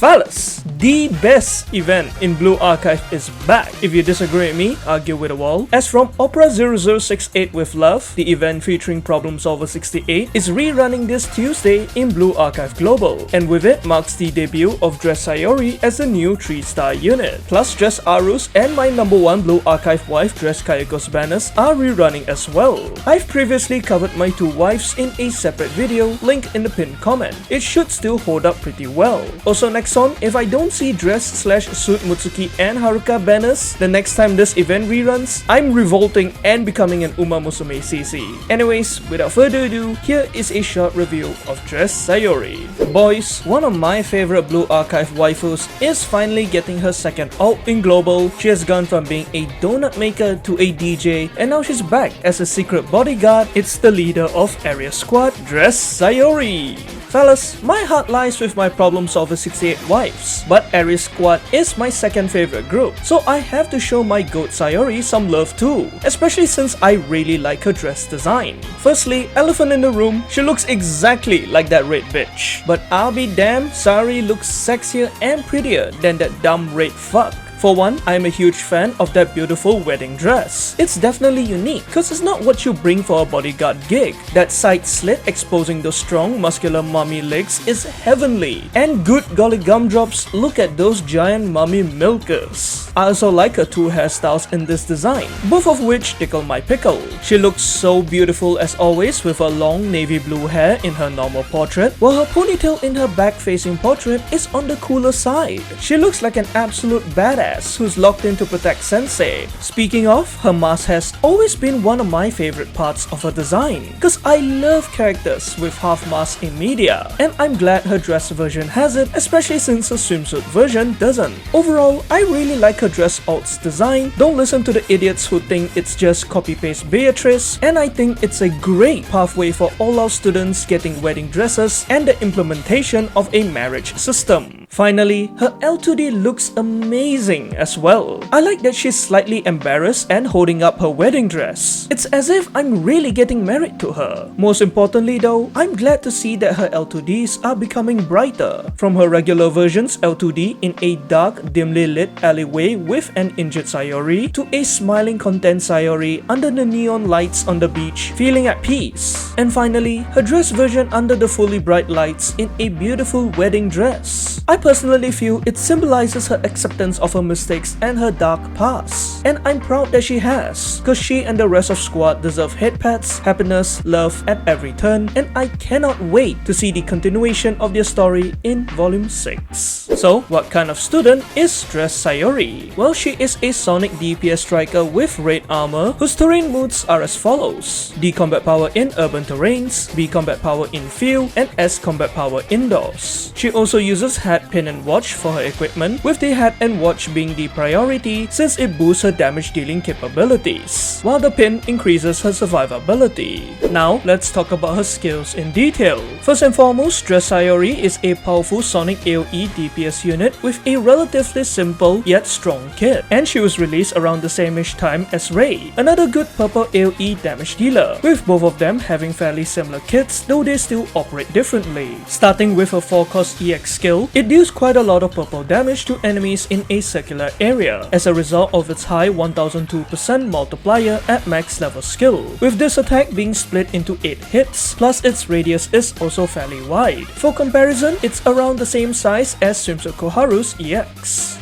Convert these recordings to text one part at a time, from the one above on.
Fellas, the best event in Blue Archive is back. If you disagree with me, argue with a wall. As from Opera 0068 with Love, the event featuring Problem Solver 68 is rerunning this Tuesday in Blue Archive Global, and with it marks the debut of Dress Saori as a new 3-star unit. Plus, Dress Arus and my #1 Blue Archive wife Dress Kayako's banners are rerunning as well. I've previously covered my two wives in a separate video, link in the pinned comment. It should still hold up pretty well. Also next on, if I don't see Dress/Suit Mutsuki and Haruka banners the next time this event reruns, I'm revolting and becoming an Uma Musume CC. Anyways, without further ado, here is a short review of Dress Saori. Boys, one of my favorite Blue Archive waifus is finally getting her second alt in Global. She has gone from being a donut maker to a DJ, and now she's back as a secret bodyguard. It's the leader of Area Squad, Dress Saori. Fellas, my heart lies with my Problem Solver 68 wives, but Area Squad is my second favorite group, so I have to show my goat Saori some love too, especially since I really like her dress design. Firstly, elephant in the room, she looks exactly like that red bitch. But I'll be damned, Saori looks sexier and prettier than that dumb red fuck. For one, I'm a huge fan of that beautiful wedding dress. It's definitely unique, cause it's not what you bring for a bodyguard gig. That side slit exposing those strong, muscular mummy legs is heavenly. And good golly gumdrops, look at those giant mummy milkers. I also like her two hairstyles in this design, both of which tickle my pickle. She looks so beautiful as always with her long navy blue hair in her normal portrait, while her ponytail in her back-facing portrait is on the cooler side. She looks like an absolute badass who's locked in to protect Sensei. Speaking of, her mask has always been one of my favorite parts of her design, cause I love characters with half masks in media, and I'm glad her dress version has it, especially since her swimsuit version doesn't. Overall, I really like her dress alt's design. Don't listen to the idiots who think it's just copy-paste Beatrice, and I think it's a great pathway for all our students getting wedding dresses and the implementation of a marriage system. Finally, her L2D looks amazing as well. I like that she's slightly embarrassed and holding up her wedding dress. It's as if I'm really getting married to her. Most importantly though, I'm glad to see that her L2Ds are becoming brighter. From her regular version's L2D in a dark, dimly lit alleyway with an injured Saori, to a smiling content Saori under the neon lights on the beach, feeling at peace. And finally, her dress version under the fully bright lights in a beautiful wedding dress. I personally feel it symbolizes her acceptance of her mistakes and her dark past. And I'm proud that she has, cause she and the rest of squad deserve head pats, happiness, love at every turn, and I cannot wait to see the continuation of their story in Volume 6. So, what kind of student is Dress Saori? Well, she is a Sonic DPS striker with red armor, whose terrain modes are as follows: D combat power in urban terrains, B combat power in field, and S combat power indoors. She also uses hat, pin, and watch for her equipment, with the hat and watch being the priority since it boosts her damage dealing capabilities, while the pin increases her survivability. Now, let's talk about her skills in detail. First and foremost, Dress Saori is a powerful Sonic AoE DPS unit with a relatively simple yet strong kit, and she was released around the same-ish time as Rei, another good purple AoE damage dealer, with both of them having fairly similar kits, though they still operate differently. Starting with her 4-cost EX skill, it deals quite a lot of purple damage to enemies in a circular area, as a result of its high 1002% multiplier at max level skill, with this attack being split into 8 hits, plus its radius is also fairly wide. For comparison, it's around the same size as Swimsuit Koharu's EX.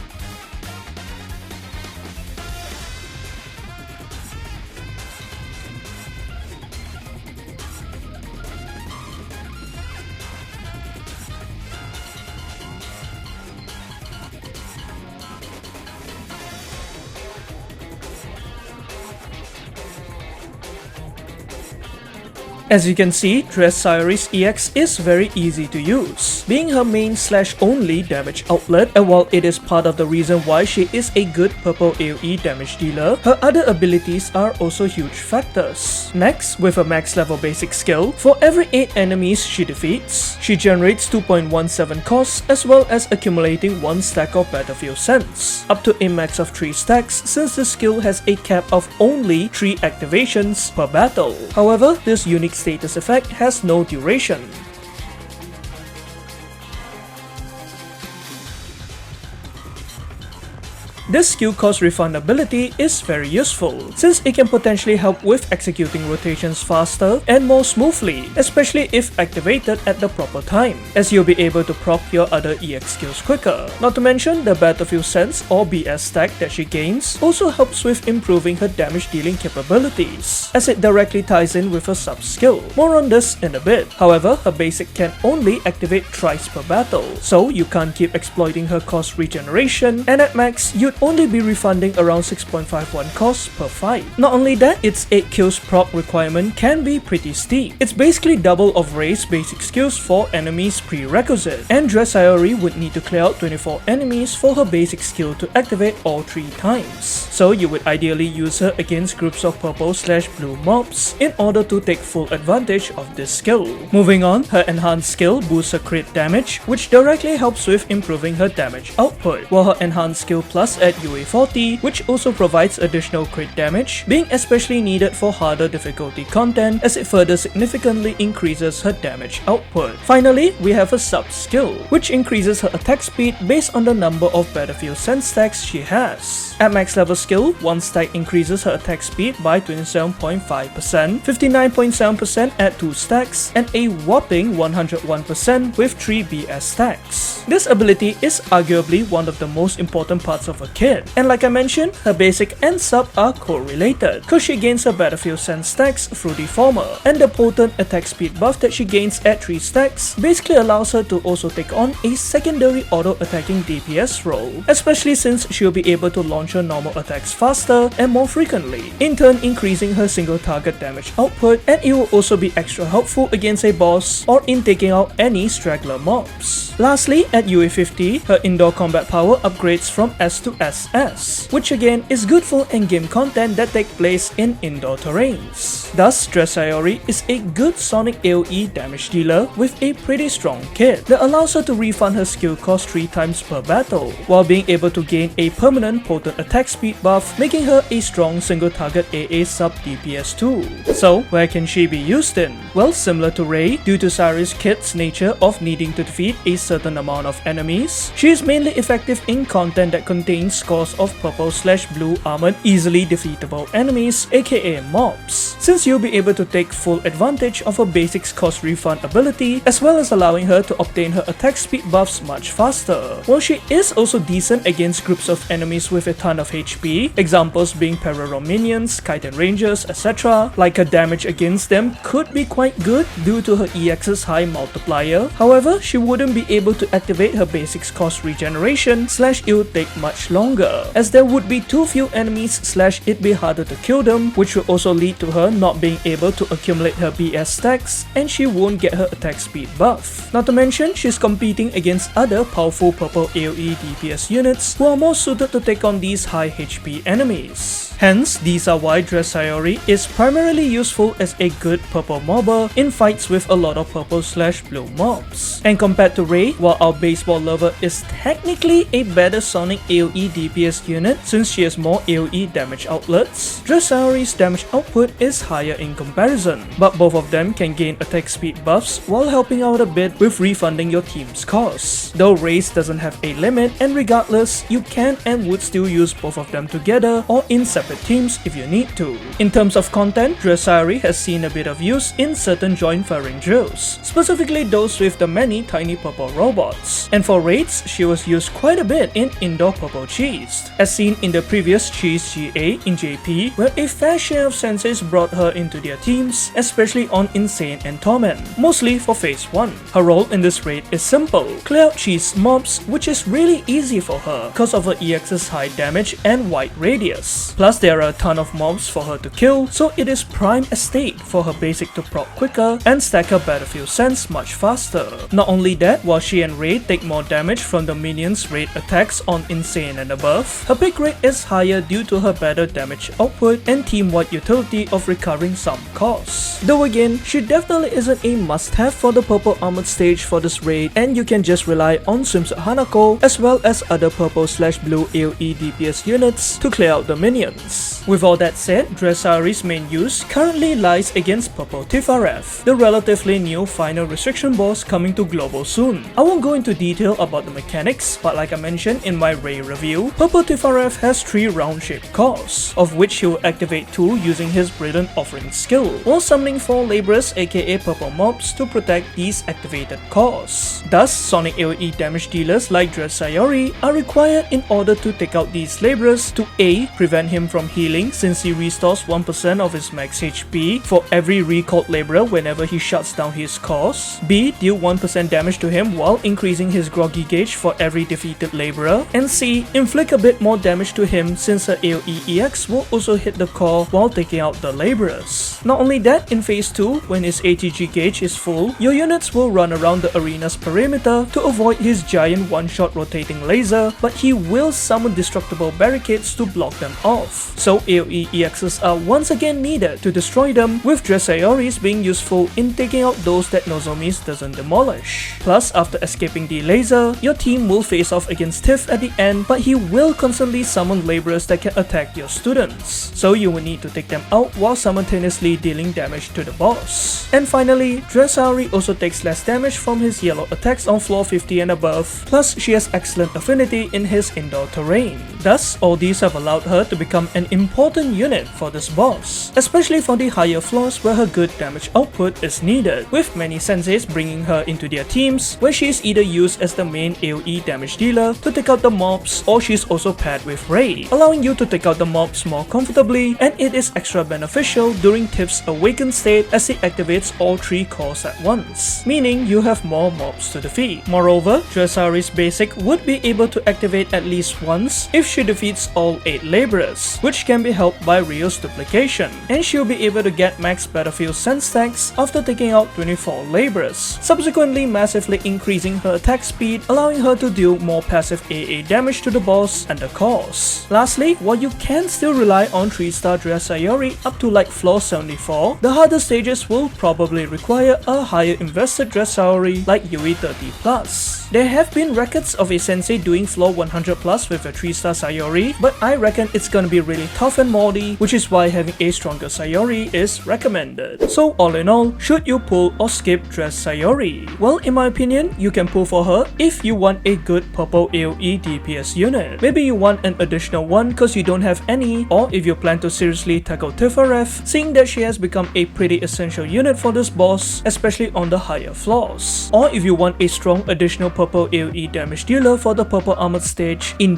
As you can see, Dress Saori's EX is very easy to use, being her main/only damage outlet, and while it is part of the reason why she is a good purple AoE damage dealer, her other abilities are also huge factors. Next, with a max level basic skill, for every 8 enemies she defeats, she generates 2.17 costs as well as accumulating 1 stack of battlefield sense, up to a max of 3 stacks since the skill has a cap of only 3 activations per battle. However, this unique status effect has no duration. This skill cost refund ability is very useful, since it can potentially help with executing rotations faster and more smoothly, especially if activated at the proper time, as you'll be able to proc your other EX skills quicker. Not to mention the Battlefield Sense or BS stack that she gains also helps with improving her damage dealing capabilities, as it directly ties in with her sub skill. More on this in a bit. However, her basic can only activate thrice per battle, so you can't keep exploiting her cost regeneration, and at max, you'd only be refunding around 6.51 costs per fight. Not only that, its 8 kills proc requirement can be pretty steep. It's basically double of Rei's basic skills for enemies prerequisite, and D Saori would need to clear out 24 enemies for her basic skill to activate all 3 times. So you would ideally use her against groups of purple/blue mobs in order to take full advantage of this skill. Moving on, her enhanced skill boosts her crit damage, which directly helps with improving her damage output, while her enhanced skill plus at UA40, which also provides additional crit damage, being especially needed for harder difficulty content as it further significantly increases her damage output. Finally, we have a sub skill, which increases her attack speed based on the number of Battlefield Sense stacks she has. At max level skill, one stack increases her attack speed by 27.5%, 59.7% at 2 stacks, and a whopping 101% with 3 BS stacks. This ability is arguably one of the most important parts of her kit, and like I mentioned, her basic and sub are correlated, cause she gains her Battlefield Sense stacks through the former, and the potent attack speed buff that she gains at 3 stacks basically allows her to also take on a secondary auto-attacking DPS role, especially since she'll be able to launch her normal attacks faster and more frequently, in turn increasing her single target damage output, and it will also be extra helpful against a boss or in taking out any straggler mobs. Lastly, at UA50, her indoor combat power upgrades from S to SS, which again is good for endgame content that take place in indoor terrains. Thus, D Saori is a good sonic AoE damage dealer with a pretty strong kit that allows her to refund her skill cost 3 times per battle, while being able to gain a permanent potent attack speed buff, making her a strong single target AA sub DPS too. So, where can she be used in? Well, similar to Rei, due to Saori's kit's nature of needing to defeat a certain amount of enemies, she is mainly effective in content that contains scores of purple/blue armored easily defeatable enemies, aka mobs, since you'll be able to take full advantage of her basics cost refund ability, as well as allowing her to obtain her attack speed buffs much faster. While she is also decent against groups of enemies with a ton of HP, examples being Pararon minions, Chitin Rangers, etc., like her damage against them could be quite good due to her EX's high multiplier. However, she wouldn't be able to activate her basics cost regeneration / it would take much longer, as there would be too few enemies / it'd be harder to kill them, which would also lead to her not being able to accumulate her BS stacks, and she won't get her attack speed buff. Not to mention, she's competing against other powerful purple AoE DPS units who are more suited to take on these high HP enemies. Hence, these are why D Saori is primarily useful as a good purple mobber in fights with a lot of purple/blue mobs. And compared to Rei, while our baseball lover is technically a better sonic AoE DPS unit since she has more AoE damage outlets, D Saori's damage output is higher in comparison, but both of them can gain attack speed buffs while helping out a bit with refunding your team's costs. Though Rei's doesn't have a limit, and regardless, you can and would still use both of them together or in separate teams if you need to. In terms of content, D Saori has seen a bit of use in certain joint firing drills, specifically those with the many tiny purple robots. And for raids, she was used quite a bit in indoor purple cheese, as seen in the previous cheese GA in JP, where a fair share of senseis brought her into their teams, especially on Insane and Torment, mostly for phase 1. Her role in this raid is simple: clear out cheese mobs, which is really easy for her because of her EX's high damage and wide radius. Plus, there are a ton of mobs for her to kill, so it is prime estate for her basic to proc quicker and stack her Battlefield Sense much faster. Not only that, while she and Rei take more damage from the minions' raid attacks on Insane and above, her pick rate is higher due to her better damage output and team-wide utility of recovering some costs. Though again, she definitely isn't a must-have for the purple armored stage for this raid, and you can just rely on Swimsuit Hanako as well as other purple/blue AoE DPS units to clear out the minions. With all that said, D Saori's main use currently lies against Purple Tifareth, the relatively new final restriction boss coming to global soon. I won't go into detail about the mechanics, but like I mentioned in my Rei review, review, Purple Tifarev has 3 round-shaped cores, of which he will activate 2 using his Brilliant Offering skill, while summoning 4 Laborers aka purple mobs to protect these activated cores. Thus, sonic AoE damage dealers like D Saori are required in order to take out these Laborers to A. Prevent him from healing since he restores 1% of his max HP for every recalled Laborer whenever he shuts down his cores, B. Deal 1% damage to him while increasing his groggy gauge for every defeated Laborer, and C. Inflict a bit more damage to him since her AoE EX will also hit the core while taking out the Laborers. Not only that, in phase 2, when his ATG gauge is full, your units will run around the arena's perimeter to avoid his giant one-shot rotating laser, but he will summon destructible barricades to block them off. So AoE EXs are once again needed to destroy them, with D Saori's being useful in taking out those that Nozomi's doesn't demolish. Plus, after escaping the laser, your team will face off against Tiff at the end, but he will constantly summon Laborers that can attack your students, so you will need to take them out while simultaneously dealing damage to the boss. And finally, D Saori also takes less damage from his yellow attacks on floor 50 and above, plus she has excellent affinity in his indoor terrain. Thus, all these have allowed her to become an important unit for this boss, especially for the higher floors where her good damage output is needed, with many senseis bringing her into their teams where she is either used as the main AoE damage dealer to take out the mobs, or she is also paired with Ray, allowing you to take out the mobs more comfortably, and it is extra beneficial during Tiff's awakened state as he activates all 3 cores at once, meaning you have more mobs to defeat. Moreover, D Saori's basic would be able to activate at least once if she defeats all 8 Laborers, which can be helped by Rio's duplication, and she'll be able to get max battlefield sense stacks after taking out 24 Laborers, subsequently massively increasing her attack speed, allowing her to deal more passive AA damage to the boss and the cores. Lastly, while you can still rely on 3-star D Saori up to like floor 74, the harder stages will probably require a higher invested D Saori like UE 30+. There have been records of a sensei doing floor 100+ with a 3-star Saori, but I reckon it's gonna be really tough and moldy, which is why having a stronger Saori is recommended. So all in all, should you pull or skip D Saori? Well, in my opinion, you can pull for her if you want a good purple AoE DPS unit. Maybe you want an additional one cause you don't have any, or if you plan to seriously tackle Tifarev, seeing that she has become a pretty essential unit for this boss, especially on the higher floors. Or if you want a strong additional purple AoE damage dealer for the purple armored stage in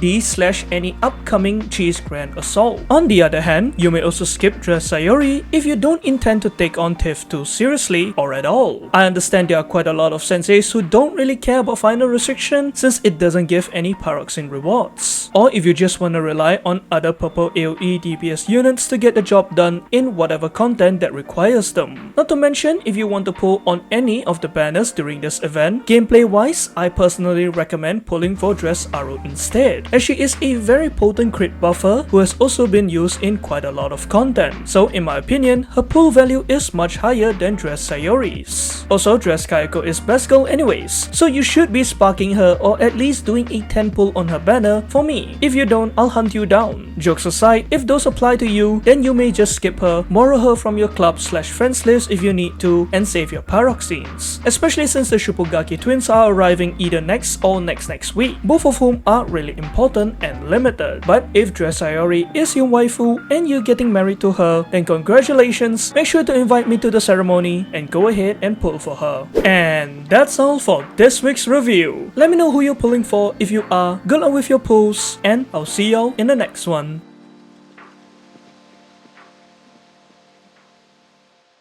any upcoming Cheese Grand Assault. On the other hand, you may also skip D Saori if you don't intend to take on Tiff too seriously or at all. I understand there are quite a lot of senseis who don't really care about final restriction since it doesn't give any pyroxene rewards. Or if you just want to rely on other purple AoE DPS units to get the job done in whatever content that requires them. Not to mention, if you want to pull on any of the banners during this event, gameplay wise, I personally recommend pulling for D Saori instead, as she is a very potent crit buffer who has also been used in quite a lot of content. So in my opinion, her pull value is much higher than D Saori's. Also, D Kayako is best girl anyways, so you should be sparking her or at least doing a 10 pull on her banner for me. If you don't, I'll hunt you down. Jokes aside, if those apply to you, then you may just skip her, borrow her from your club/friends list if you need to, and save your pyroxenes, especially since the Shupugaki twins are arriving either next or next week, both of whom are really important and limited. But if D Saori is your waifu and you're getting married to her, then congratulations, make sure to invite me to the ceremony and go ahead and pull for her. And that's all for this week's review. Let me know who you're pulling for if you are. Good luck with your pulls, and I'll see y'all in the next one.